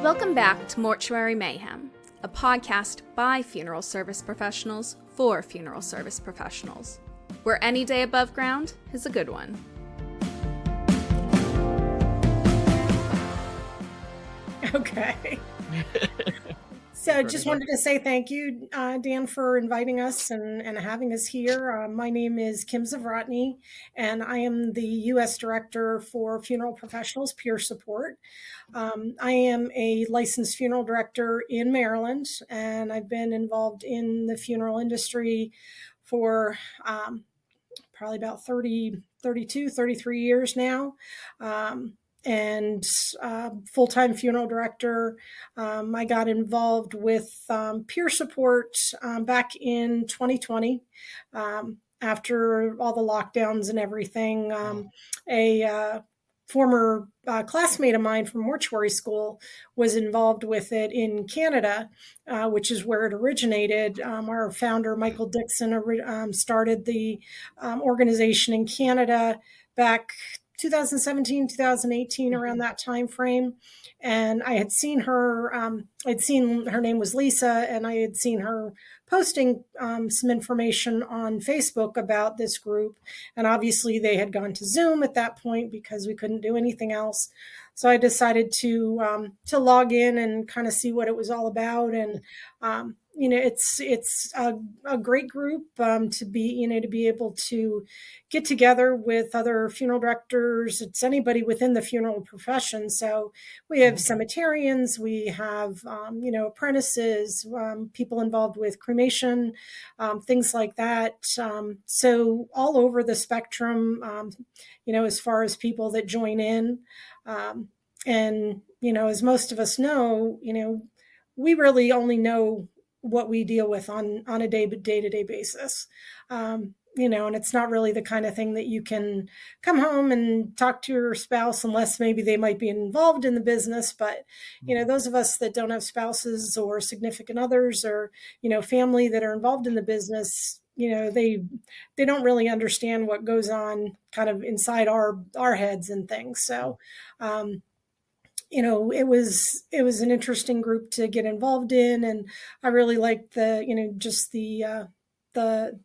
Welcome back to Mortuary Mayhem, a podcast by funeral service professionals for funeral service professionals, where any day above ground is a good one. Okay. So just wanted to say thank you, Dan, for inviting us and having us here. My name is Kim Zavrotny, and I am the U.S. Director for Funeral Professionals Peer Support. I am a licensed funeral director in Maryland, and I've been involved in the funeral industry for probably about 33 years now. And full-time funeral director. I got involved with peer support back in 2020 after all the lockdowns and everything. A former classmate of mine from mortuary school was involved with it in Canada, which is where it originated. Our founder, Michael Dixon, started the organization in Canada back 2017, 2018, around that time frame. And I had seen her, I'd seen her name was Lisa, and I had seen her posting some information on Facebook about this group. And obviously they had gone to Zoom at that point because we couldn't do anything else. So I decided to log in and kind of see what it was all about. And it's a great group to be able to get together with other funeral directors. It's anybody within the funeral profession. So we have cemeterians, we have apprentices, people involved with cremation, things like that. So all over the spectrum, as far as people that join in. And as most of us know, we really only know what we deal with on a day-to-day basis. And it's not really the kind of thing that you can come home and talk to your spouse unless maybe they might be involved in the business. But, those of us that don't have spouses or significant others or, family that are involved in the business, they don't really understand what goes on kind of inside our heads and things. So, it was an interesting group to get involved in, and I really liked just the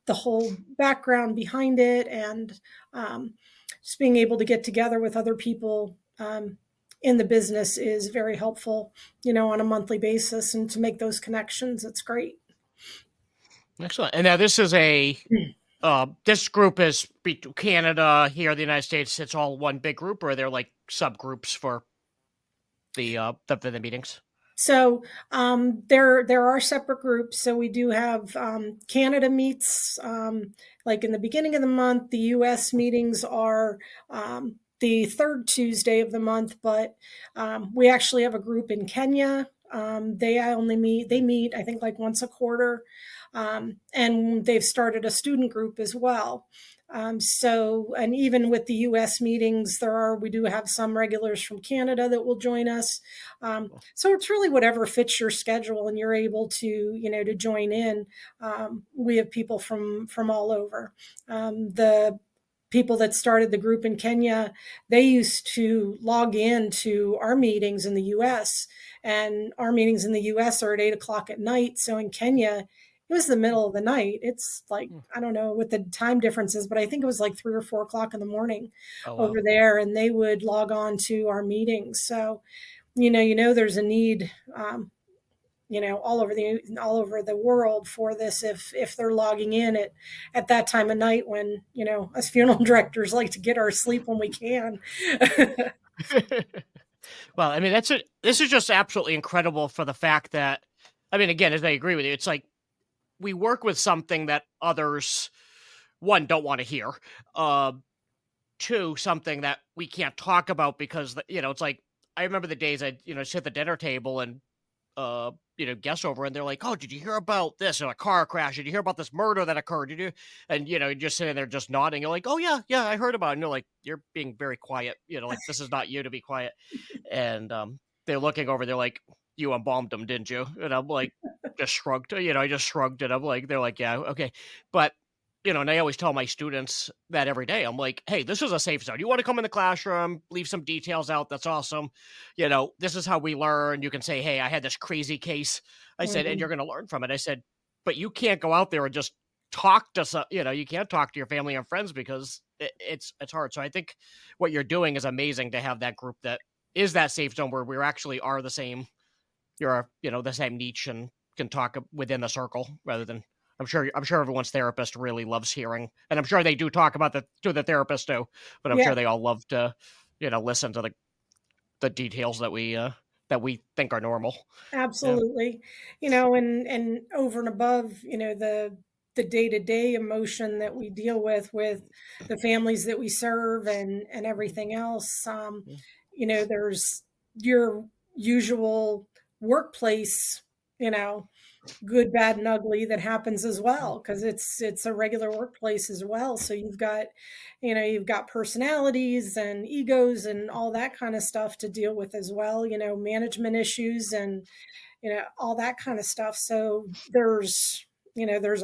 whole background behind it, and just being able to get together with other people in the business is very helpful, on a monthly basis, and to make those connections, it's great. Excellent. And now this is this group is Canada, here, the United States. It's all one big group, or are there like subgroups for the meetings? So there are separate groups. So we do have Canada meets like in the beginning of the month. The U.S. meetings are the third Tuesday of the month, but we actually have a group in Kenya. They meet, I think, like once a quarter, and they've started a student group as well. And even with the U.S. meetings, we do have some regulars from Canada that will join us. So it's really whatever fits your schedule and you're able to, to join in. We have people from all over. The people that started the group in Kenya, they used to log in to our meetings in the U.S. and our meetings in the U.S. are at 8:00 at night. So in Kenya, it was the middle of the night. It's like, I don't know what the time difference is, but I think it was like 3 or 4 o'clock in the morning over there. And they would log on to our meetings. So, there's a need, all over the world for this. If they're logging in at that time of night when, us funeral directors like to get our sleep when we can. Well, I mean, this is just absolutely incredible for the fact that, I mean, again, as I agree with you, it's like, we work with something that others, one, don't want to hear. Two, something that we can't talk about because, it's like, I remember the days I'd, sit at the dinner table and, guests over and they're like, oh, did you hear about this? Or a car crash? Did you hear about this murder that occurred? Did you? And, you're just sitting there just nodding. You're like, oh, yeah, I heard about it. And you're like, you're being very quiet. Like, this is not you to be quiet. And they're looking over. They're like, you embalmed them, didn't you? And I'm like, just shrugged. I just shrugged. And I'm like, they're like, yeah, okay. But and I always tell my students that every day. I'm like, hey, this is a safe zone. You want to come in the classroom, leave some details out. That's awesome. This is how we learn. You can say, hey, I had this crazy case. I said, and Mhm. you're going to learn from it. I said, but you can't go out there and just talk to you can't talk to your family and friends because it's hard. So I think what you're doing is amazing to have that group that is that safe zone where we actually are the same. You're the same niche and can talk within the circle rather than. I'm sure everyone's therapist really loves hearing, and I'm sure they do talk about to the therapist too. But I'm Yeah, sure they all love to, listen to the details that we think are normal. Yeah. absolutely. And over and above, the day-to-day emotion that we deal with the families that we serve and everything else. Yeah. There's your usual workplace, you know, good, bad, and ugly that happens as well because it's a regular workplace as well. So you've got personalities and egos and all that kind of stuff to deal with as well. Management issues and all that kind of stuff. So there's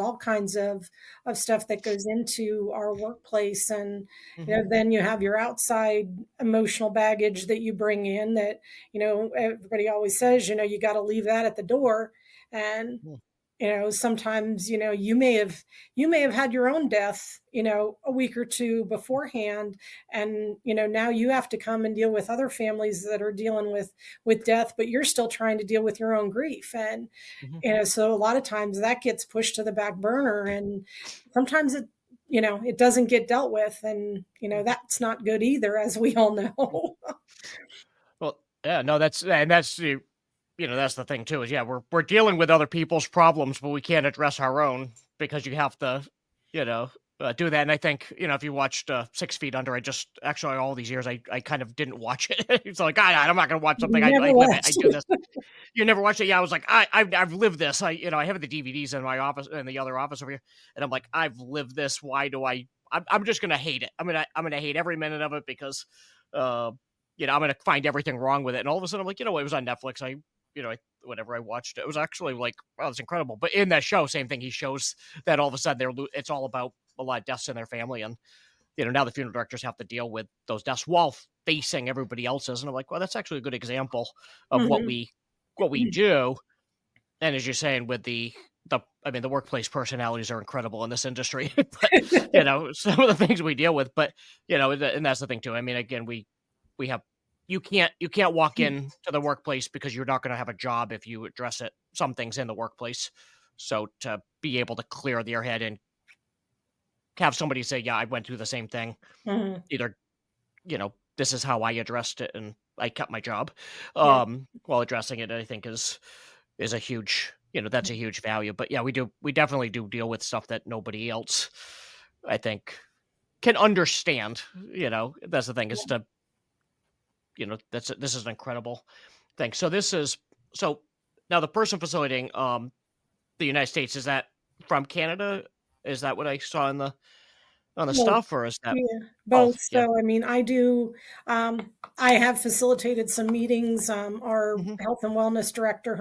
all kinds of stuff that goes into our workplace, and Mhm. then you have your outside emotional baggage that you bring in that everybody always says you got to leave that at the door. And Yeah. sometimes you may have had your own death a week or two beforehand, and now you have to come and deal with other families that are dealing with death, but you're still trying to deal with your own grief. And Mhm. so a lot of times that gets pushed to the back burner, and sometimes it doesn't get dealt with, and that's not good either, as we all know. Well, yeah, no, that's the thing too is we're dealing with other people's problems, but we can't address our own because you have to, you know, do that. And I think if you watched 6 Feet Under, I just actually all these years I kind of didn't watch it. It's like I'm not going to watch something I Never live it. I watched do this. You never watched it? Yeah, I was like I've lived this. I have the DVDs in my office in the other office over here, and I'm like I've lived this. Why do I? I'm just gonna hate it. I'm gonna hate every minute of it because. Uh, I'm gonna find everything wrong with it, and all of a sudden I'm like, it was on Netflix. Whenever I watched it, it was actually like, wow, it's incredible. But in that show, same thing. He shows that all of a sudden it's all about a lot of deaths in their family, and now the funeral directors have to deal with those deaths while facing everybody else's. And I'm like, well, that's actually a good example of what Mhm. we do. And as you're saying, with the workplace personalities are incredible in this industry. But some of the things we deal with. But and that's the thing too. I mean, again, we have you can't walk in to the workplace because you're not going to have a job if you address some things in the workplace. So to be able to clear their head and have somebody say, yeah, I went through the same thing, Mhm. either this is how I addressed it and I kept my job Yeah. while addressing it, I think is a huge, that's a huge value. But yeah, we definitely do deal with stuff that nobody else, I think, can understand. That's the thing, is to this is an incredible thing. So now the person facilitating the United States, is that from Canada? Is that what I saw on the Well, stuff, or is that yeah, both. both? Yeah. So, I mean, I have facilitated some meetings. Our Hmm. health and wellness director,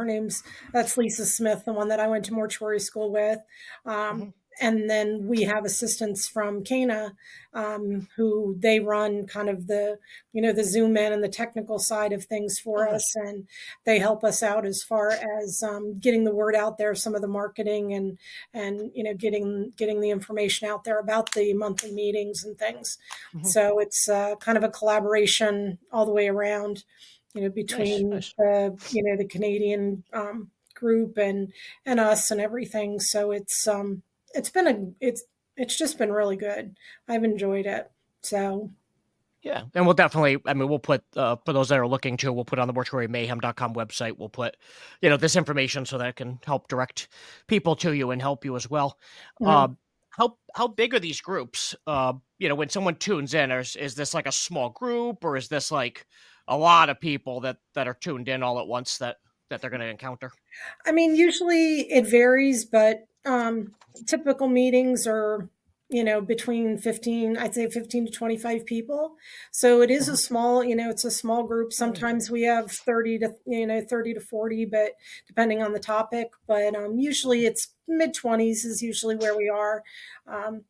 that's Lisa Smith, the one that I went to mortuary school with. Hmm. Um, and then we have assistants from Cana, who they run kind of the Zoom in and the technical side of things Oh, for nice. us. And they help us out as far as getting the word out there, some of the marketing and getting the information out there about the monthly meetings and things. Hmm. So it's kind of a collaboration all the way around, Nice, between nice. the Canadian group and us and everything. So it's just been really good. I've enjoyed it. So Yeah, and we'll definitely, we'll put, for those that are looking to, we'll put on the mortuarymayhem.com website, we'll put, this information so that it can help direct people to you and help you as well. mhm. Uh, how big are these groups? When someone tunes in, is this like a small group, or is this like a lot of people that are tuned in all at once that they're going to encounter? I mean, usually it varies, but typical meetings are, between 15, I'd say 15 to 25 people. So it is Mhm. it's a small group. Oh, yeah. Sometimes we have 30 to 40, but depending on the topic. But usually mid-20s is usually where we are.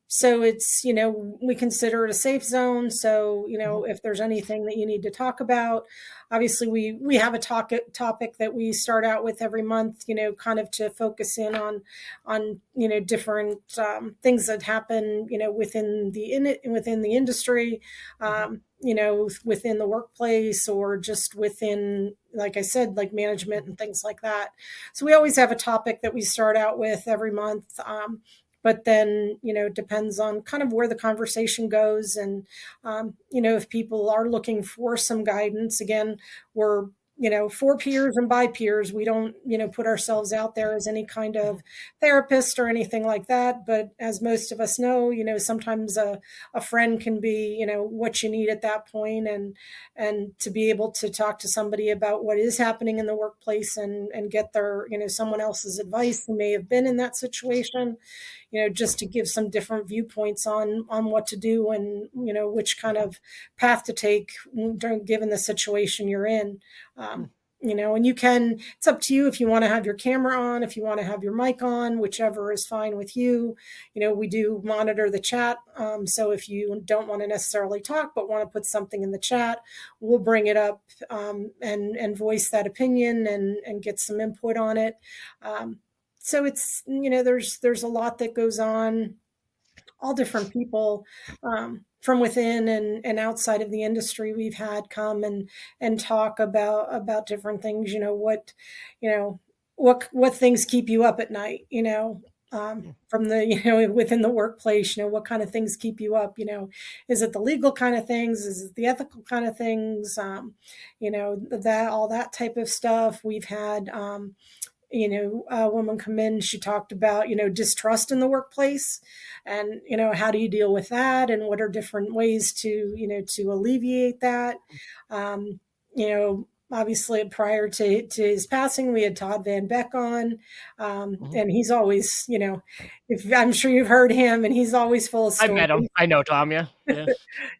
So it's, we consider it a safe zone. So, if there's anything that you need to talk about, obviously we have a topic that we start out with every month, kind of to focus in on different things that happen, within the industry, within the workplace, or just within, like I said, like management and things like that. So we always have a topic that we start out with every month. But then, it depends on kind of where the conversation goes. And, if people are looking for some guidance, again, we're, for peers and by peers. We don't, put ourselves out there as any kind of therapist or anything like that. But as most of us know, sometimes a friend can be, what you need at that point, and to be able to talk to somebody about what is happening in the workplace, and get their, someone else's advice who may have been in that situation, just to give some different viewpoints on what to do, and, which kind of path to take given the situation you're in. And it's up to you if you want to have your camera on, if you want to have your mic on, whichever is fine with you. We do monitor the chat. So if you don't want to necessarily talk, but want to put something in the chat, we'll bring it up, and voice that opinion, and get some input on it. So it's, there's a lot that goes on, all different people, from within and outside of the industry we've had come and talk about different things, what things keep you up at night, from the, within the workplace, what kind of things keep you up, is it the legal kind of things? Is it the ethical kind of things? That, all that type of stuff. We've had, a woman come in, she talked about, distrust in the workplace, and, how do you deal with that? And what are different ways to, to alleviate that? Obviously prior to his passing, we had Todd Van Beck on, and he's always, if I'm sure you've heard him, and he's always full of stories. I met him. I know Tom. Yeah.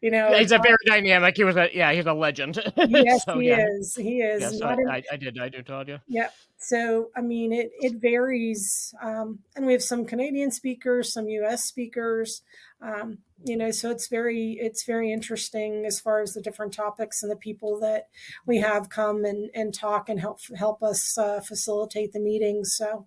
He's a very dynamic. He's a legend. Yes, so, he is. He is. Yeah, so I do Todd. Yeah. Yeah. So, I mean, it varies. And we have some Canadian speakers, some US speakers, so it's very interesting as far as the different topics and the people that we have come and talk and help us facilitate the meetings. So,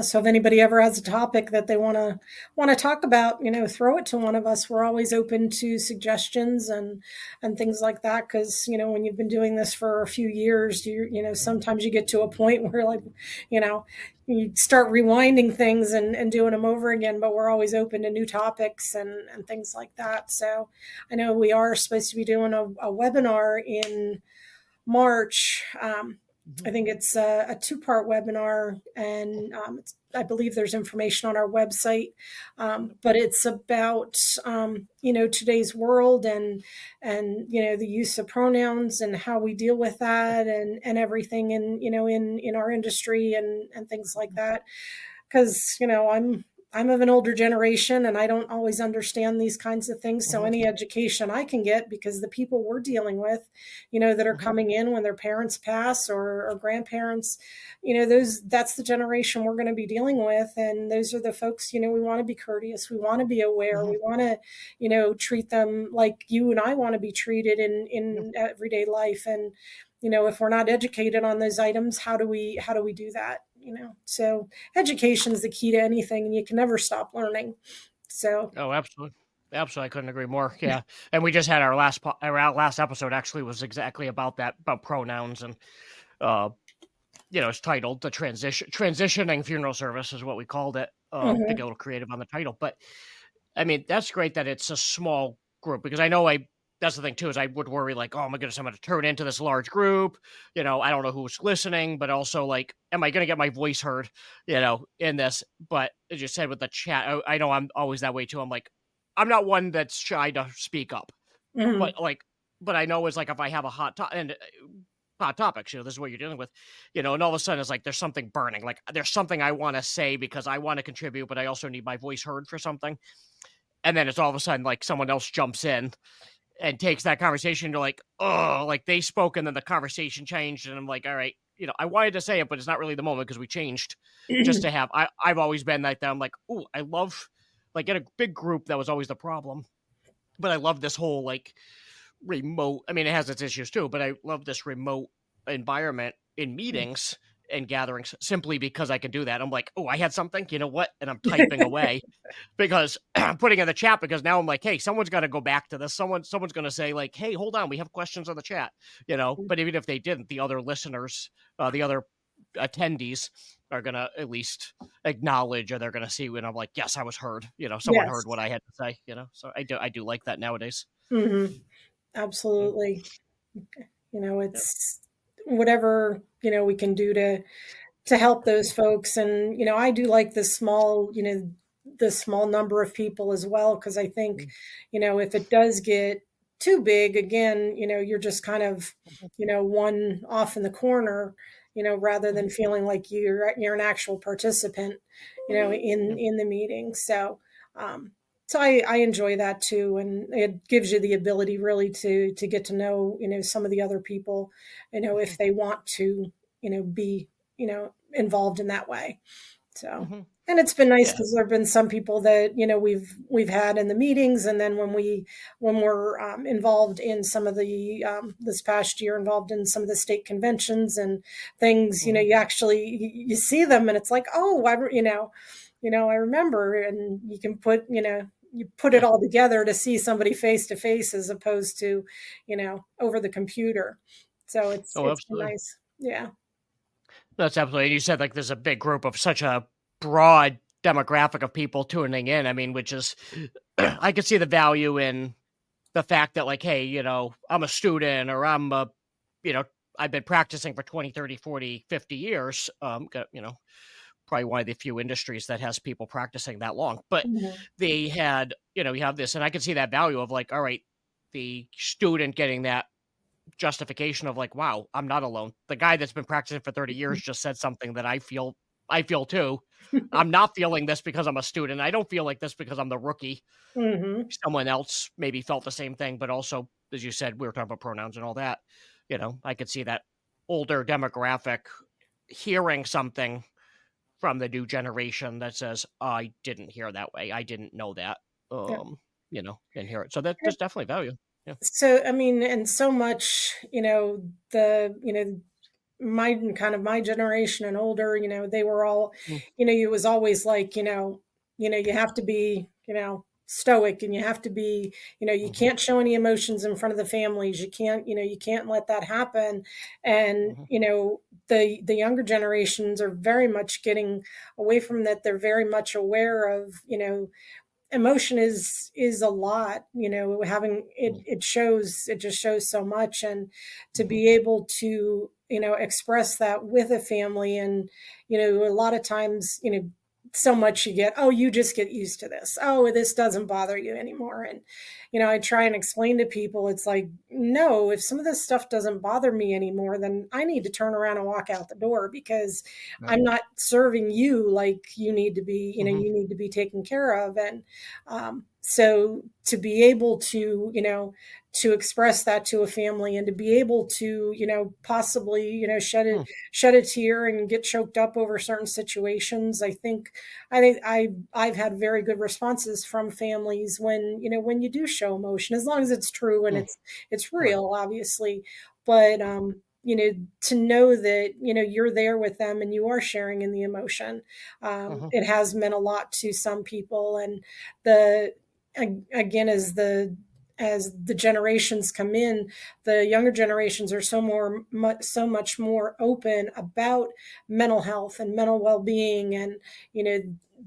so if anybody ever has a topic that they want to talk about, throw it to one of us. We're always open to suggestions and things like that. Cause, when you've been doing this for a few years, sometimes you get to a point where, like, you start rewinding things and doing them over again, but we're always open to new topics and things like that. So I know we are supposed to be doing a webinar in March. I think it's a 2-part webinar, and I believe there's information on our website, but it's about, today's world and the use of pronouns and how we deal with that and everything in our industry and things like that. Because, I'm of an older generation, and I don't always understand these kinds of things. So any education I can get, because the people we're dealing with, that are coming in when their parents pass or grandparents, that's the generation we're going to be dealing with. And those are the folks, we want to be courteous. We want to be aware. We want to, treat them like you and I want to be treated in everyday life. And, if we're not educated on those items, how do we do that? So education is the key to anything, and you can never stop learning. So. Oh, absolutely. Absolutely. I couldn't agree more. Yeah. And we just had our last episode actually was exactly about that, about pronouns, and, it's titled the transitioning funeral service is what we called it. To get a little creative on the title, but I mean, that's great that it's a small group, because I know that's the thing too, is I would worry, like, oh my goodness, I'm going to turn into this large group. I don't know who's listening, but also, like, am I going to get my voice heard, in this? But as you said with the chat, I know I'm always that way too. I'm like, I'm not one that's shy to speak up, but I know it's like, if I have a hot topics, this is what you're dealing with, and all of a sudden it's like, there's something burning, like there's something I want to say because I want to contribute, but I also need my voice heard for something. And then it's all of a sudden like someone else jumps in and takes that conversation. You're like, oh, like they spoke, and then the conversation changed, and I'm like, all right, I wanted to say it, but it's not really the moment because we changed just to have, I've always been like that. I'm like, oh, I love, like in a big group, that was always the problem. But I love this whole like remote, I mean, it has its issues too, but I love this remote environment in meetings and gatherings simply because I can do that. I'm like, oh, I had something, you know what? And I'm typing away because I'm putting in the chat, because now I'm like, hey, someone's got to go back to this. Someone's going to say like, hey, hold on, we have questions on the chat, but even if they didn't, the other listeners, the other attendees are going to at least acknowledge, or they're going to see when I'm like, yes, I was heard, someone Yes. heard what I had to say, so I do like that nowadays. Mm-hmm. Absolutely. It's whatever, we can do to help those folks. And, I do like the small number of people as well, because I think, if it does get too big, again, you're just kind of, one off in the corner, rather than feeling like you're an actual participant, in the meeting. So I enjoy that too, and it gives you the ability really to get to know some of the other people, if they want to be involved in that way. So, and it's been nice because there have been some people that we've had in the meetings, and then when we're involved in some of the this past year, involved in some of the state conventions and things, you actually you see them, and it's like, oh, I remember, and you can put you put it all together to see somebody face to face as opposed to over the computer. So it's nice. Yeah. That's absolutely. And you said like there's a big group of such a broad demographic of people tuning in. I mean, which is, I could see the value in the fact that like, hey, I'm a student, or I'm I've been practicing for 20, 30, 40, 50 years. Probably one of the few industries that has people practicing that long, but they had, you have this, and I could see that value of like, all right, the student getting that justification of like, wow, I'm not alone. The guy that's been practicing for 30 years just said something that I feel too. I'm not feeling this because I'm a student. I don't feel like this because I'm the rookie. Someone else maybe felt the same thing, but also, as you said, we were talking about pronouns and all that. I could see that older demographic hearing something from the new generation that says, I didn't hear that way. I didn't know that, and hear it. So there's definitely value. Yeah. So, I mean, and so much, my generation and older, they were all, it was always like, you have to be, stoic, and you have to be, you can't show any emotions in front of the families. You can't let that happen. And, the younger generations are very much getting away from that. They're very much aware of, emotion is a lot, having it just shows so much, and to be able to express that with a family. And a lot of times, so much you get, oh, you just get used to this, oh, this doesn't bother you anymore. And I try and explain to people, it's like, no, if some of this stuff doesn't bother me anymore, then I need to turn around and walk out the door, because I'm not serving you like you need to be, you need to be taken care of. And so to be able to, to express that to a family, and to be able to, possibly, shed a tear and get choked up over certain situations. I've had very good responses from families when you do show emotion, as long as it's true and it's real, obviously. But to know that you're there with them and you are sharing in the emotion, it has meant a lot to some people. And again, as the generations come in, the younger generations are so much more open about mental health and mental well-being, and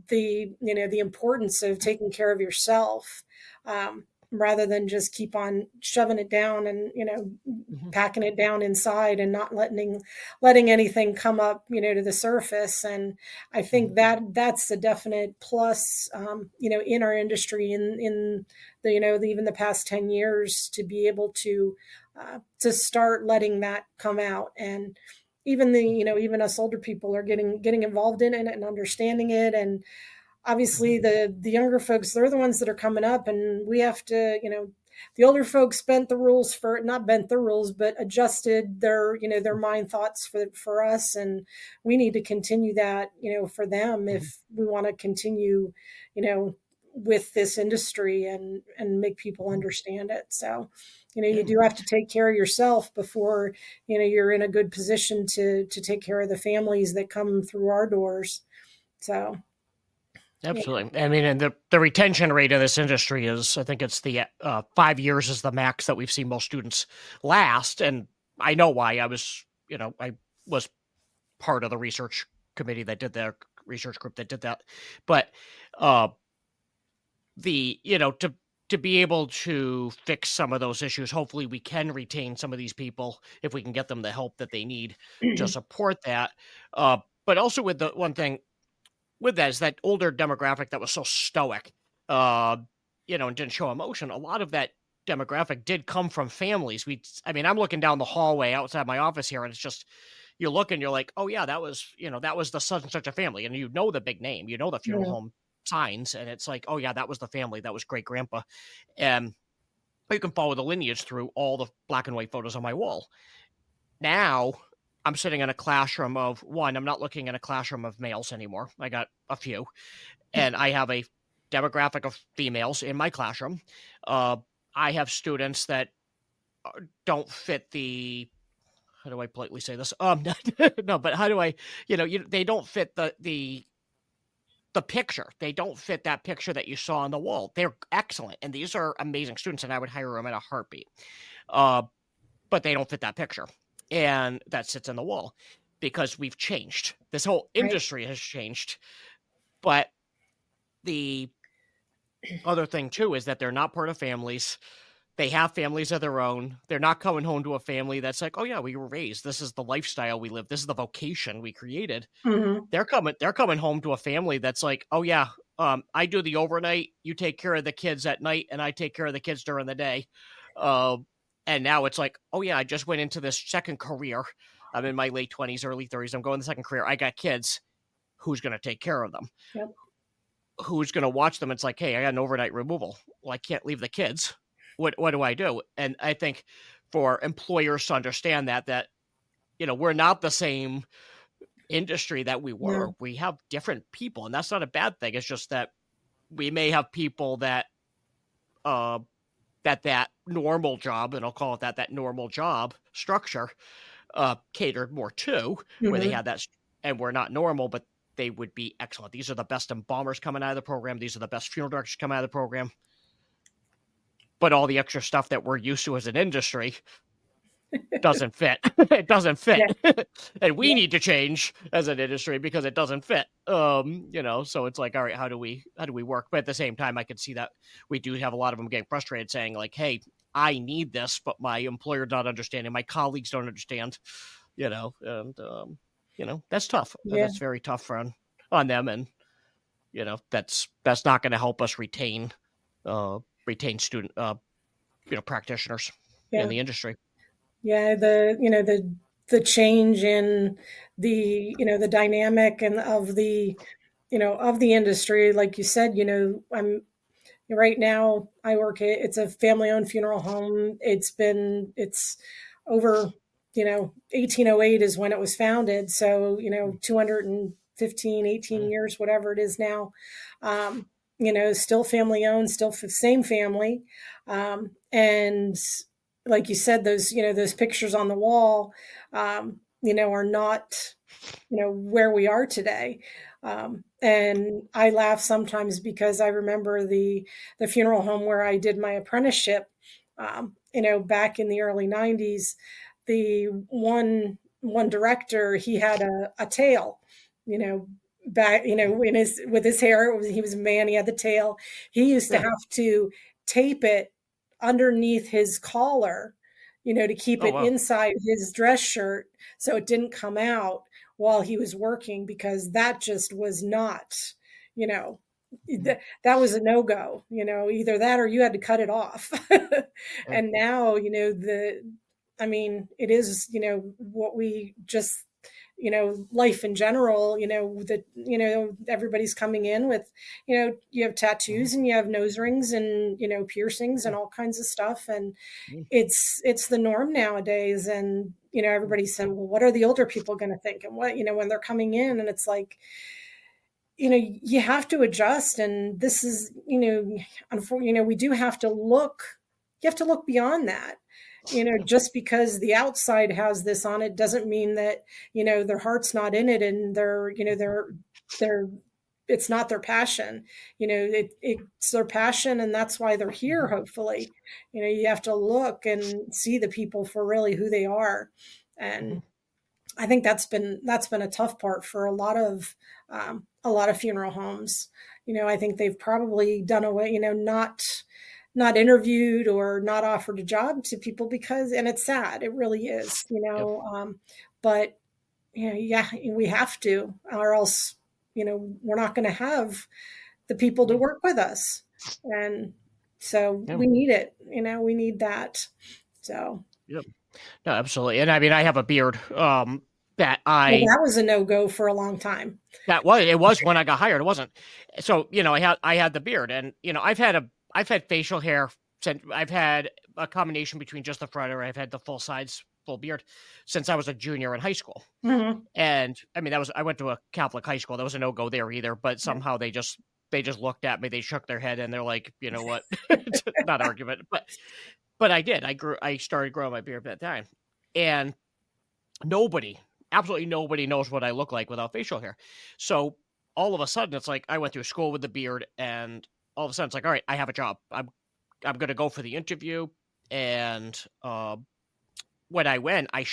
the importance of taking care of yourself, rather than just keep on shoving it down and packing it down inside and not letting anything come up to the surface. And I think that's a definite plus in our industry, in the even the past 10 years, to be able to start letting that come out. And even even us older people are getting involved in it and understanding it. And obviously the younger folks, they're the ones that are coming up, and we have to the older folks bent the rules for, not bent the rules, but adjusted their, their mind thoughts for us. And we need to continue that, for them if we want to continue, with this industry and make people understand it. So, you do have to take care of yourself before, you're in a good position to take care of the families that come through our doors. So. Absolutely. Yeah. I mean, and the retention rate of this industry is, I think it's the 5 years is the max that we've seen most students last. And I know why. I was part of the research committee that did the research group that did that. But to be able to fix some of those issues, hopefully we can retain some of these people if we can get them the help that they need to support that. But also with the one thing with that is that older demographic that was so stoic, and didn't show emotion. A lot of that demographic did come from families. I'm looking down the hallway outside my office here, and it's just, you look and you're like, oh yeah, that was the such and such a family. And the big name, the funeral home signs. And it's like, oh yeah, that was the family. That was great grandpa. And you can follow the lineage through all the black and white photos on my wall. Now, I'm sitting in a classroom of one. I'm not looking at a classroom of males anymore. I got a few. And I have a demographic of females in my classroom. I have students that don't fit the, how do I politely say this? No, but how do I, they don't fit the picture. They don't fit that picture that you saw on the wall. They're excellent. And these are amazing students, and I would hire them in a heartbeat. But they don't fit that picture. And that sits on the wall because we've changed. This whole industry has changed. But the other thing too is that they're not part of families. They have families of their own. They're not coming home to a family that's like, oh yeah, we were raised. This is the lifestyle we live. This is the vocation we created. Mm-hmm. They're coming home to a family that's like, oh yeah, I do the overnight. You take care of the kids at night, and I take care of the kids during the day. And now it's like, oh yeah, I just went into this second career. I'm in my late 20s, early 30s. I'm going the second career. I got kids. Who's going to take care of them? Yep. Who's going to watch them? It's like, hey, I got an overnight removal. Well, I can't leave the kids. What do I do? And I think for employers to understand that, we're not the same industry that we were. No. We have different people, and that's not a bad thing. It's just that we may have people that that normal job, and I'll call it that normal job structure catered more to, where they had that, and we're not normal, but they would be excellent. These are the best embalmers coming out of the program. These are the best funeral directors coming out of the program. But all the extra stuff that we're used to as an industry doesn't fit. It doesn't fit. Yeah. And we need to change as an industry because it doesn't fit. So it's like, all right, how do we work? But at the same time, I can see that we do have a lot of them getting frustrated saying like, hey, I need this, but my employer not understanding, my colleagues don't understand, that's tough. Yeah. That's very tough on them. And, that's not going to help us retain student, practitioners in the industry. Yeah. The change in the dynamic and of the industry, like you said, I'm right now I work it's a family owned funeral home. It's over, 1808 is when it was founded. So, 215, 18 years, whatever it is now. Still family owned, still same family. And like you said, those pictures on the wall, are not, where we are today. And I laugh sometimes because I remember the funeral home where I did my apprenticeship, back in the early 90s, the one director, he had a tail, back, with his hair, he was a man, he had the tail. He used to have to tape it underneath his collar, to keep it inside his dress shirt so it didn't come out while he was working, because that just was not, that was a no-go, either that or you had to cut it off. And now, it is, what we just, life in general, that, everybody's coming in with, you have tattoos and you have nose rings and, piercings and all kinds of stuff. And it's the norm nowadays. And, everybody said, well, what are the older people going to think? And what, when they're coming in, and it's like, you have to adjust. And this is, unfortunately, we do have to look, you have to look beyond that. Just because the outside has this on it doesn't mean that, their heart's not in it, and they're it's not their passion. It's their passion, and that's why they're here. Hopefully, you have to look and see the people for really who they are. And I think that's been a tough part for a lot of funeral homes. I think they've probably done away, not interviewed or not offered a job to people because, and it's sad, it really is, but yeah, we have to, or else, we're not going to have the people to work with us. And so we need it, we need that. So. Yep. No, absolutely. And I mean, I have a beard, that was a no-go for a long time. It was when I got hired. It wasn't. So, I had the beard, and, I've had facial hair since I've had a combination between just the front, or I've had the full beard since I was a junior in high school. Mm-hmm. And I mean, I went to a Catholic high school. There was a no-go there either, but somehow they just looked at me, they shook their head, and they're like, you know what? Not argument, but I did. I started growing my beard at that time, and absolutely nobody knows what I look like without facial hair. So all of a sudden, it's like I went through school with the beard, and all of a sudden it's like, all right, I have a job. I'm going to go for the interview. And when I went, I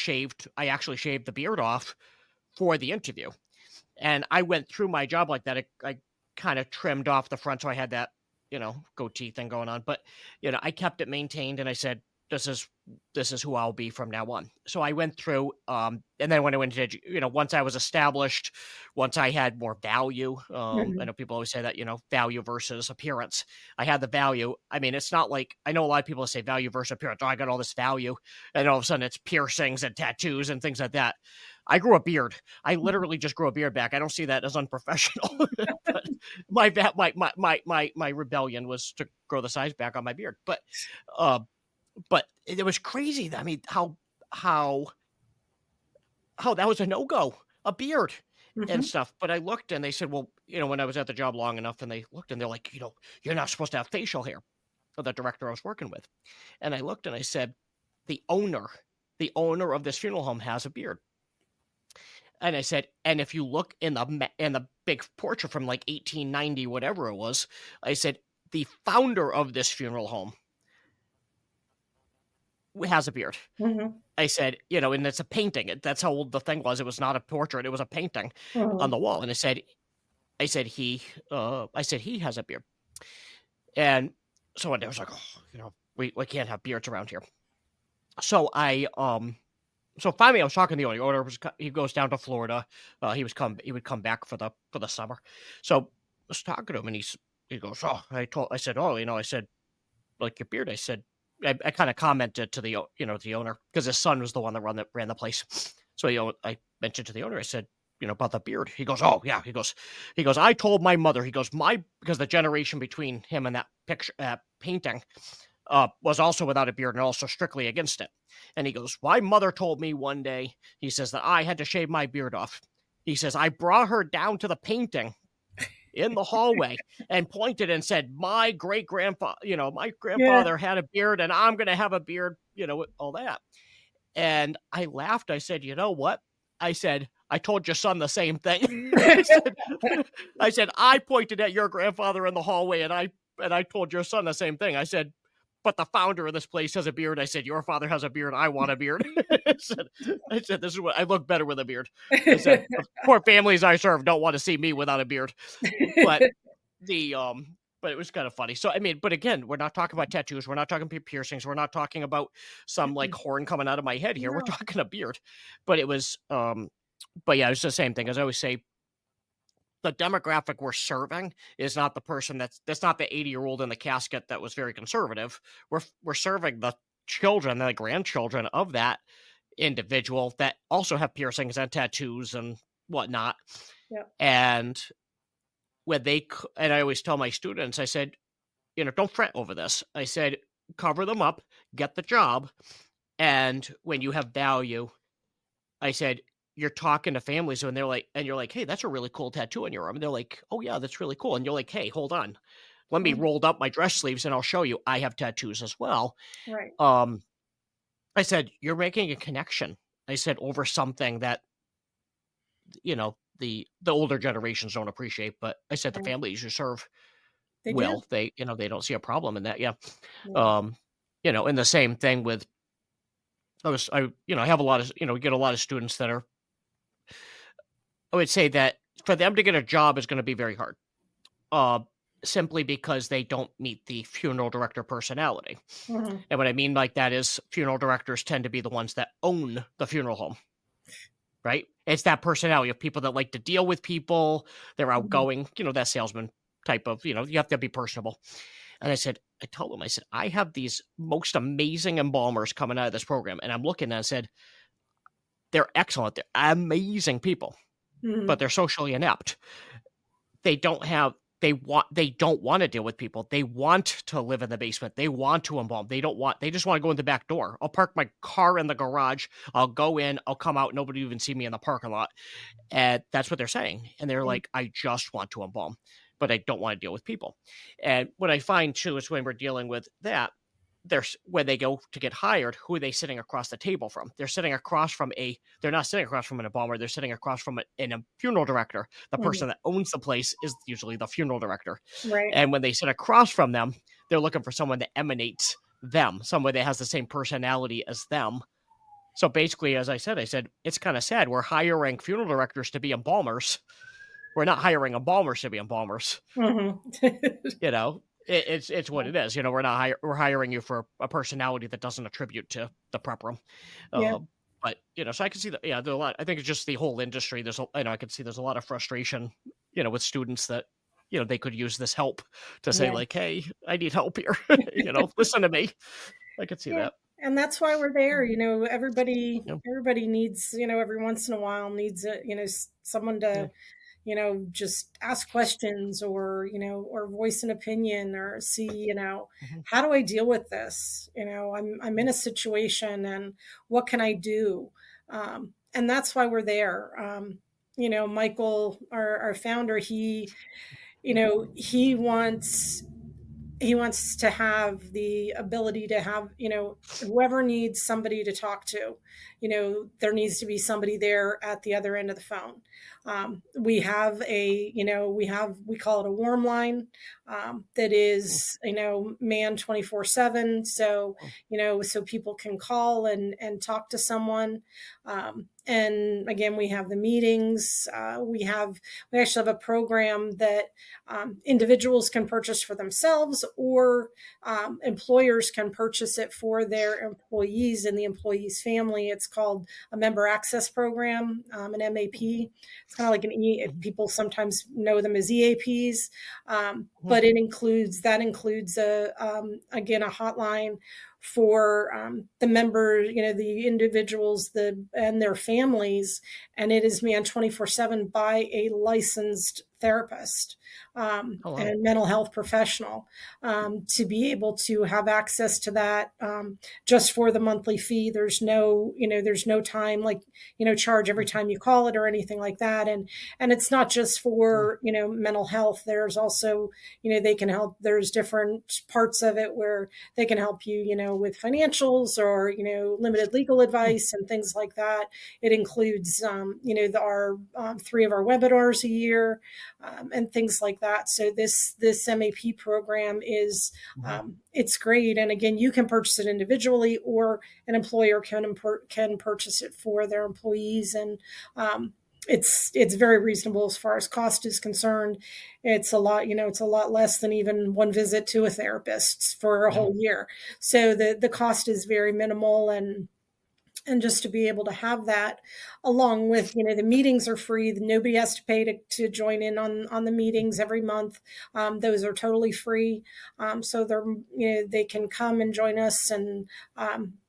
actually shaved the beard off for the interview. And I went through my job like that. I kind of trimmed off the front, so I had that, goatee thing going on. But, I kept it maintained, and I said, this is who I'll be from now on. So I went through, and then when I went to, once I was established, once I had more value, I know people always say that, value versus appearance. I had the value. I mean, it's not like, I know a lot of people say value versus appearance. Oh, I got all this value. And all of a sudden it's piercings and tattoos and things like that. I grew a beard. I literally just grew a beard back. I don't see that as unprofessional. But my rebellion was to grow the size back on my beard. But it was crazy. I mean, how that was a no-go, a beard and stuff. But I looked, and they said, well, when I was at the job long enough, and they looked, and they're like, you're not supposed to have facial hair. The director I was working with. And I looked, and I said, the owner of this funeral home has a beard. And I said, and if you look in the big portrait from like 1890, whatever it was, I said, the founder of this funeral home has a beard. I said, and it's a painting. That's how old the thing was. It was not a portrait. It was a painting on the wall. And I said he has a beard. And so I was like, we can't have beards around here. So so finally I was talking to the owner. He goes down to Florida. He would come back for the summer. So I was talking to him, and he goes, oh, I said, like your beard. I said, I kind of commented to the owner, because his son was the one that ran the place. So I mentioned to the owner, I said, about the beard. He goes, oh yeah. He goes, I told my mother. He goes, because the generation between him and that picture painting was also without a beard and also strictly against it. And he goes, my mother told me one day, he says, that I had to shave my beard off. He says, I brought her down to the painting in the hallway and pointed and said, my grandfather had a beard, and I'm going to have a beard, all that. And I laughed. I said, you know what? I said, I told your son the same thing. I said, I pointed at your grandfather in the hallway, and I told your son the same thing. I said, but the founder of this place has a beard. I said, your father has a beard. I want a beard. I said, this is what I look better with a beard. I said, the poor families I serve don't want to see me without a beard. But but it was kind of funny. So, I mean, but again, we're not talking about tattoos. We're not talking piercings. We're not talking about some like horn coming out of my head here. We're talking a beard. But it was, but yeah, it's the same thing. As I always say, the demographic we're serving is not the person that's not the 80-year-old in the casket that was very conservative. We're serving the children, the grandchildren of that, individual that also have piercings and tattoos and whatnot. Yeah. And when and I always tell my students, I said, don't fret over this. I said, cover them up, get the job. And when you have value, I said, you're talking to families and you're like, hey, that's a really cool tattoo on your arm. And they're like, oh yeah, that's really cool. And you're like, hey, hold on. Let me roll up my dress sleeves and I'll show you I have tattoos as well. Right. I said, you're making a connection. I said, over something that, the older generations don't appreciate, but I said the families you serve They they don't see a problem in that. Yeah. And the same thing with, I have a lot of, we get a lot of students that are, I would say that for them to get a job is going to be very hard. Simply because they don't meet the funeral director personality. Mm-hmm. And what I mean like that is funeral directors tend to be the ones that own the funeral home, right? It's that personality of people that like to deal with people. They're outgoing, that salesman type of, you have to be personable. And I told them, I have these most amazing embalmers coming out of this program. And I'm looking and I said, they're excellent. They're amazing people, but they're socially inept. They don't want to deal with people. They want to live in the basement. They want to embalm. They just want to go in the back door. I'll park my car in the garage. I'll go in, I'll come out. Nobody even see me in the parking lot. And that's what they're saying. And they're like, I just want to embalm, but I don't want to deal with people. And what I find too is when we're dealing with that, when they go to get hired, who are they sitting across the table from? They're sitting across from they're not sitting across from an embalmer. They're sitting across from a funeral director. The person that owns the place is usually the funeral director. Right. And when they sit across from them, they're looking for someone that emanates them, someone that has the same personality as them. So basically, as I said, it's kind of sad. We're hiring funeral directors to be embalmers. We're not hiring embalmers to be embalmers. It's what it is. We're hiring you for a personality that doesn't attribute to the prep room. But so I can see that. Yeah, there's a lot. I think it's just the whole industry. I can see there's a lot of frustration, with students that they could use this help to say like, hey, I need help here. Listen to me. I could see that. And that's why we're there. Everybody needs, every once in a while needs someone to. Just ask questions or voice an opinion or see, how do I deal with this? I'm in a situation and what can I do? And that's why we're there. Michael, our founder, he wants to have the ability to have, whoever needs somebody to talk to, there needs to be somebody there at the other end of the phone. We have we call it a warm line that is, manned 24/7. So, so people can call and talk to someone. And again, we have the meetings. We actually have a program that individuals can purchase for themselves, or employers can purchase it for their employees and the employee's family. It's called a member access program, an MAP. It's kind of like people sometimes know them as EAPs, but that includes again, a hotline for the member, the individuals and their families, and it is manned 24/7 by a licensed therapist and mental health professional to be able to have access to that just for the monthly fee. There's no time charge every time you call it or anything like that. And it's not just for, mental health. There's also, they can help. There's different parts of it where they can help you, with financials or, limited legal advice and things like that. It includes, our 3 of our webinars a year and things like that. So this MAP program is, it's great. And again, you can purchase it individually, or an employer can purchase it for their employees. And it's very reasonable as far as cost is concerned. It's a lot, it's a lot less than even one visit to a therapist for a whole year. So the cost is very minimal, and just to be able to have that, along with, the meetings are free. Nobody has to pay to join in on the meetings every month. Those are totally free. So they can come and join us, and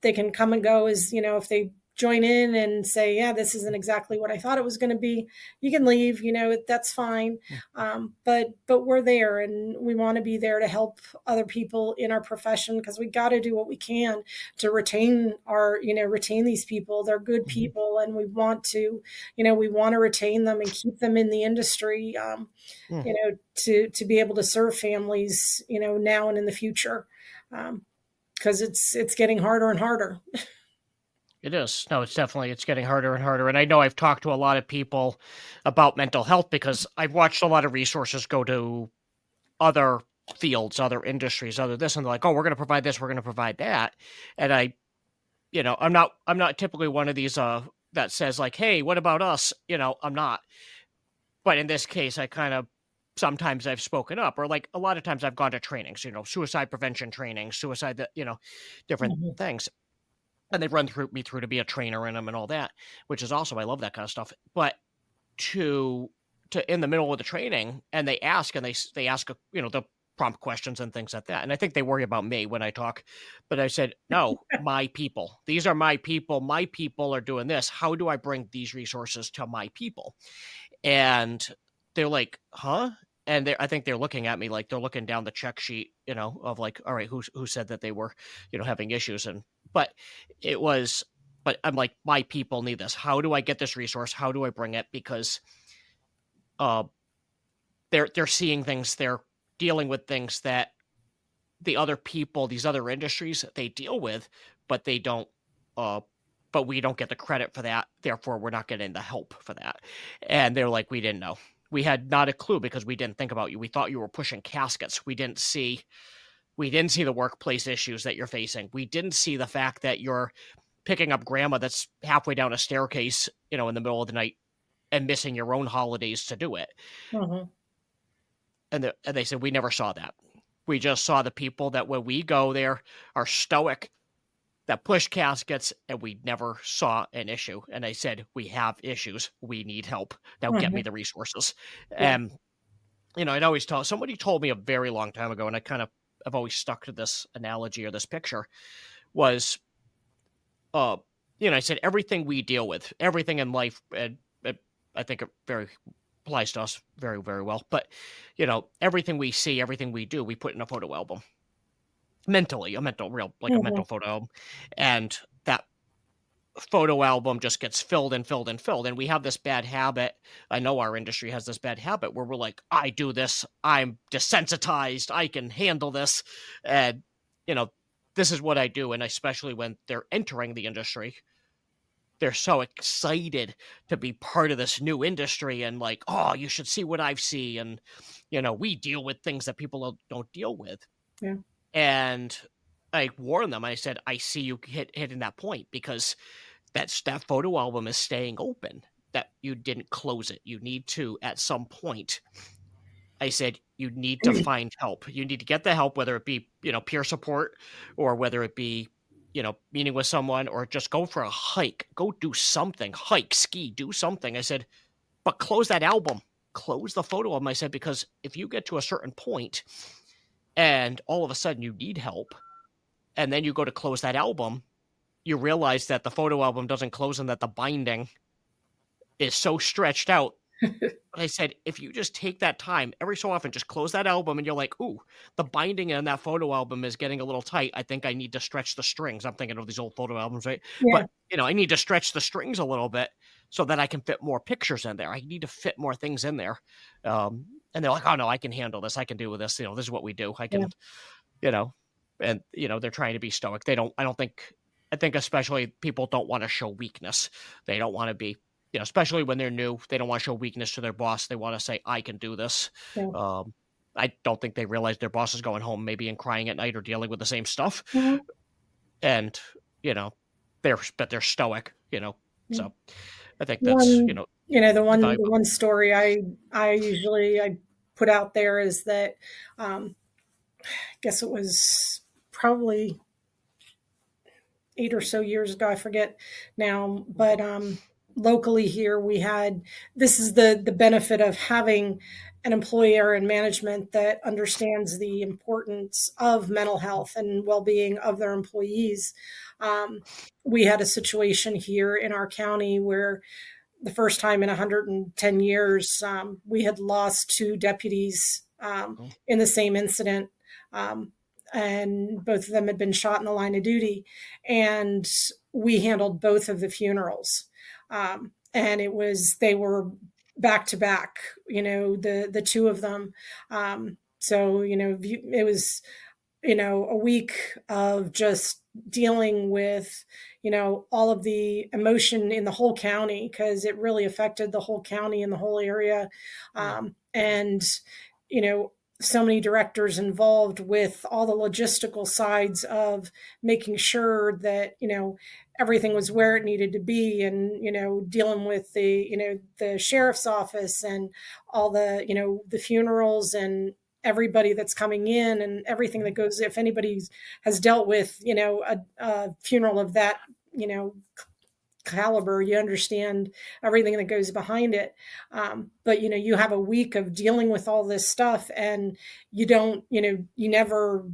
they can come and go as, if they join in and say, yeah, this isn't exactly what I thought it was going to be, you can leave, that's fine. But we're there, and we want to be there to help other people in our profession, because we got to do what we can to retain these people. They're good people, and we want to retain them and keep them in the industry, to be able to serve families, now and in the future. Because it's getting harder and harder. It is. No, it's getting harder and harder. And I know I've talked to a lot of people about mental health because I've watched a lot of resources go to other fields, other industries, other this, and they're like, oh, we're going to provide this, we're going to provide that. And I'm not typically one of these that says like, hey, what about us? I'm not. But in this case, I kind of sometimes I've spoken up, or like a lot of times I've gone to trainings, suicide prevention training, suicide, different things. And they've run me through to be a trainer in them and all that, which is awesome. I love that kind of stuff. But to in the middle of the training, and they ask the prompt questions and things like that. And I think they worry about me when I talk, but I said, no, my people, these are my people. My people are doing this. How do I bring these resources to my people? And they're like, huh? And I think they're looking at me like they're looking down the check sheet, of like, all right, who said that they were, having issues. But I'm like, my people need this. How do I get this resource? How do I bring it? Because they're seeing things, they're dealing with things that the other people, these other industries, they deal with, but they don't, but we don't get the credit for that. Therefore, we're not getting the help for that. And they're like, we didn't know. We had not a clue because we didn't think about you. We thought you were pushing caskets. We didn't see the workplace issues that you're facing. We didn't see the fact that you're picking up grandma that's halfway down a staircase, in the middle of the night and missing your own holidays to do it. And they said, we never saw that. We just saw the people that when we go there are stoic, that push caskets, and we never saw an issue. And I said, we have issues. We need help. Now get me the resources. Yeah. And, I'd always somebody told me a very long time ago, and I've always stuck to this analogy or this picture, was, I said, everything we deal with, everything in life, and I think it very applies to us very, very well. But, everything we see, everything we do, we put in a photo album. Mentally, a mental photo album. And that photo album just gets filled and filled and filled. And we have this bad habit. I know our industry has this bad habit where we're like, I do this. I'm desensitized. I can handle this. And, this is what I do. And especially when they're entering the industry, they're so excited to be part of this new industry and like, oh, you should see what I've seen. And, we deal with things that people don't deal with. Yeah. And I warned them. I said, I see you hitting that point because that photo album is staying open, that you didn't close it. You need to, at some point, I said, you need to find help. You need to get the help, whether it be, peer support, or whether it be, meeting with someone, or just go for a hike, go do something, hike, ski, do something. I said, but close that album, close the photo album. I said, because if you get to a certain point and all of a sudden you need help, and then you go to close that album, you realize that the photo album doesn't close and that the binding is so stretched out. I said, if you just take that time every so often, just close that album, and you're like, ooh, the binding in that photo album is getting a little tight. I think I need to stretch the strings. I'm thinking of these old photo albums, right? Yeah. But, I need to stretch the strings a little bit so that I can fit more pictures in there. I need to fit more things in there. And they're like, oh no, I can handle this. I can do this. This is what we do. I can, and, they're trying to be stoic. I think especially people don't want to show weakness. They don't want to be, especially when they're new, they don't want to show weakness to their boss. They want to say, I can do this. Yeah. I don't think they realize their boss is going home maybe and crying at night or dealing with the same stuff. And, they're stoic, so I think that's, the one story I put out there is that, I guess it was probably 8 or so years ago, I forget now, but locally here, this is the benefit of having an employer and management that understands the importance of mental health and well-being of their employees. Um, we had a situation here in our county where the first time in 110 years, we had lost two deputies in the same incident. Um, and both of them had been shot in the line of duty. And we handled both of the funerals. And they were back to back, the two of them. So, it was, a week of just dealing with, all of the emotion in the whole county, because it really affected the whole county and the whole area. And, so many directors involved with all the logistical sides of making sure that, everything was where it needed to be, and, dealing with the sheriff's office and all the funerals and everybody that's coming in and everything that goes. If anybody has dealt with a funeral of that caliber, you understand everything that goes behind it. But you have a week of dealing with all this stuff, and you don't you never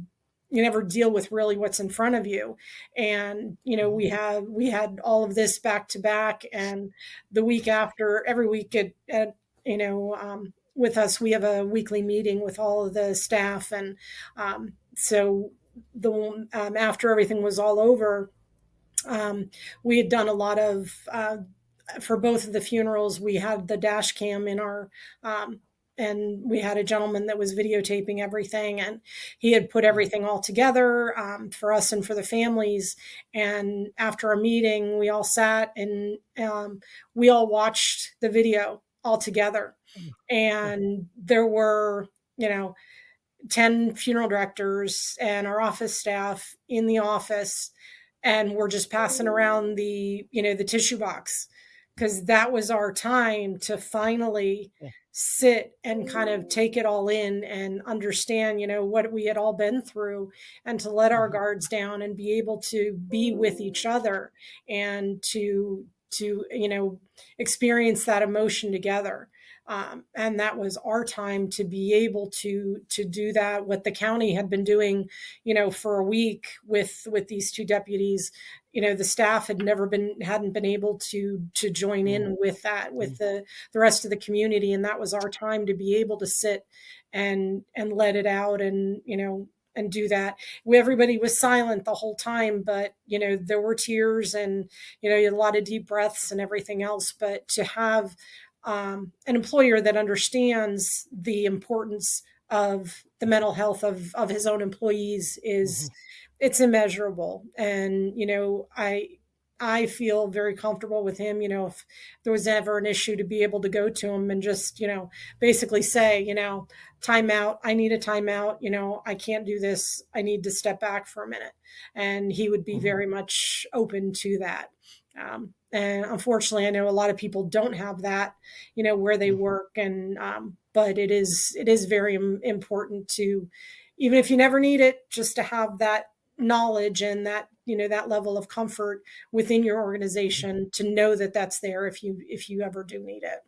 deal with really what's in front of you. And we had all of this back to back, and the week after, every week with us, we have a weekly meeting with all of the staff. And so after everything was all over, we had done a lot of for both of the funerals, we had the dash cam in our and we had a gentleman that was videotaping everything, and he had put everything all together for us and for the families. And after our meeting, we all sat and we all watched the video all together. And there were 10 funeral directors and our office staff in the office, and we're just passing around the tissue box, because that was our time to finally sit and kind of take it all in and understand what we had all been through, and to let our guards down and be able to be with each other and to experience that emotion together. And that was our time to be able to do that. What the county had been doing, for a week with these two deputies, the staff hadn't been able to join in with that, with the rest of the community. And that was our time to be able to sit and let it out, and and do that. Everybody was silent the whole time, but there were tears, and a lot of deep breaths and everything else. But to have an employer that understands the importance of the mental health of his own employees it's immeasurable. And I feel very comfortable with him. If there was ever an issue, to be able to go to him and just basically say, timeout, I need a timeout, I can't do this, I need to step back for a minute. And he would be very much open to that. And unfortunately, I know a lot of people don't have that, where they work. And but it is very important to, even if you never need it, just to have that knowledge and that that level of comfort within your organization, to know that that's there if you ever do need it.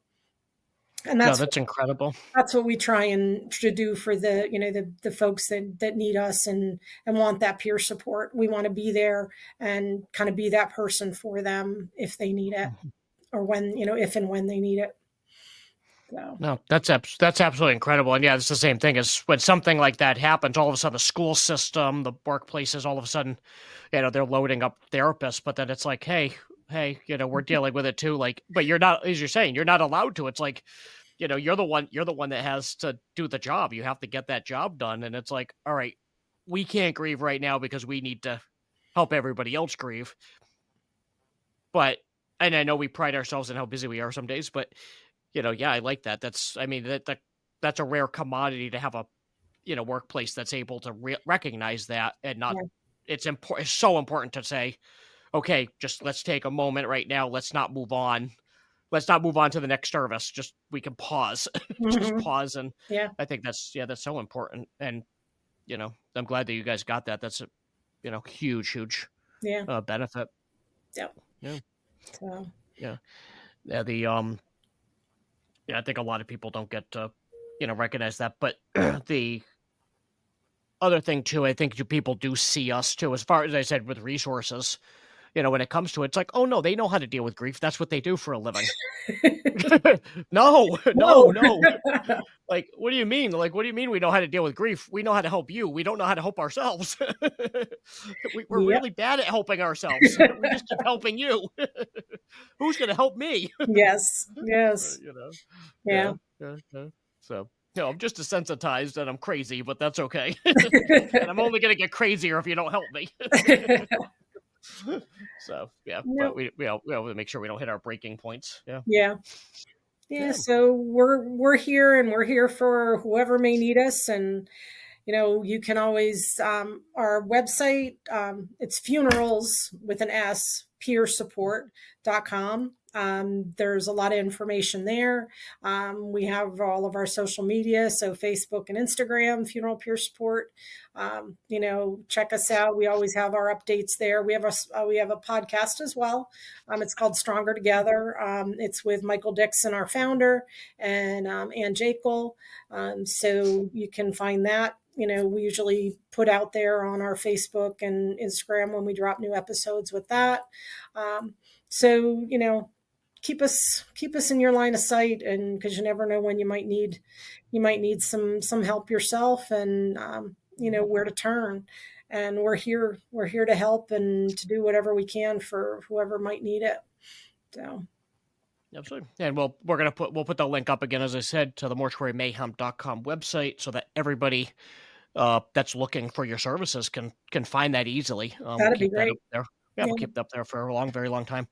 And that's incredible. That's what we try and to do for the folks that need us and want that peer support. We want to be there and kind of be that person for them if they need it, or when if and when they need it. So. No, that's absolutely incredible. And yeah, it's the same thing as when something like that happens. All of a sudden, the school system, the workplaces, all of a sudden, they're loading up therapists. But then it's like, hey, we're dealing with it too. Like, but you're not, as you're saying, you're not allowed to. It's like, you're the one that has to do the job. You have to get that job done. And it's like, all right, we can't grieve right now because we need to help everybody else grieve. And I know we pride ourselves in how busy we are some days, but I like that. That's a rare commodity to have a, workplace that's able to recognize that, and not, it's important. It's so important to say, okay, just let's take a moment right now. Let's not move on. Let's not move on to the next service. Just, we can pause, just pause. And I think that's so important. And, I'm glad that you guys got that. That's a, huge benefit. Yeah. So. Yeah. Yeah. Yeah, I think a lot of people don't get to, recognize that. But the other thing too, I think people do see us too, as far as I said, with resources, when it comes to it, it's like, oh no, they know how to deal with grief. That's what they do for a living. No, no, Whoa. no. Like, what do you mean? Like, what do you mean we know how to deal with grief? We know how to help you. We don't know how to help ourselves. We're Yep. really bad at helping ourselves. We just keep helping you. Who's going to help me? Yes. Yes. Yeah. So, I'm just desensitized and I'm crazy, but that's okay. And I'm only going to get crazier if you don't help me. So, yeah, Nope. but we have to make sure we don't hit our breaking points. Yeah. Yeah. So we're here, and we're here for whoever may need us. And you can always our website. It's funerals with an S, peersupport.com. There's a lot of information there. We have all of our social media, so Facebook and Instagram, Funeral Peer Support. Check us out. We always have our updates there. We have a podcast as well. It's called Stronger Together. It's with Michael Dixon, our founder, and Ann Jekyll. So you can find that. We usually put out there on our Facebook and Instagram when we drop new episodes with that. So keep us in your line of sight, and because you never know when you might need some help yourself, and where to turn. And we're here to help and to do whatever we can for whoever might need it. So. Absolutely. And we'll put the link up again, as I said, to the mortuarymayhem.com website, so that everybody that's looking for your services can find that easily. That'd be great. We'll keep it up there for a very long time.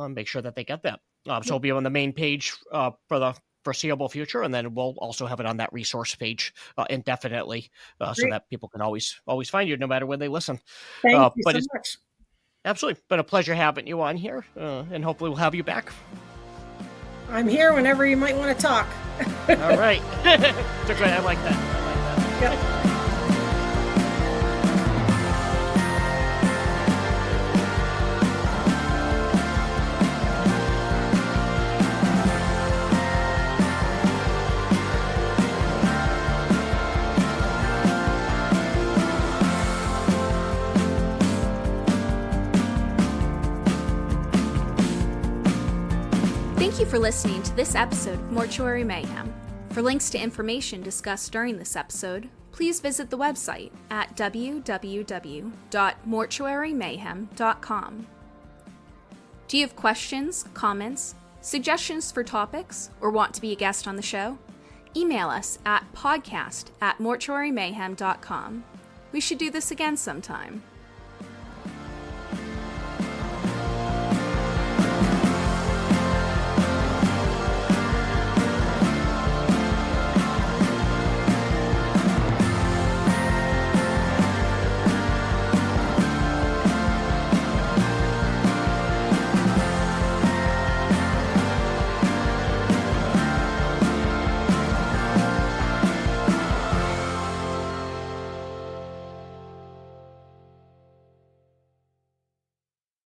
Make sure that they get that. So it'll be on the main page for the foreseeable future, and then we'll also have it on that resource page indefinitely, so that people can always find you no matter when they listen. Thank you so much. Absolutely. Been a pleasure having you on here, and hopefully we'll have you back. I'm here whenever you might want to talk. All right. I like that. Yep. Thank you for listening to this episode of Mortuary Mayhem. For links to information discussed during this episode, please visit the website at www.mortuarymayhem.com. Do you have questions, comments, suggestions for topics, or want to be a guest on the show? Email us at podcast@mortuarymayhem.com. We should do this again sometime.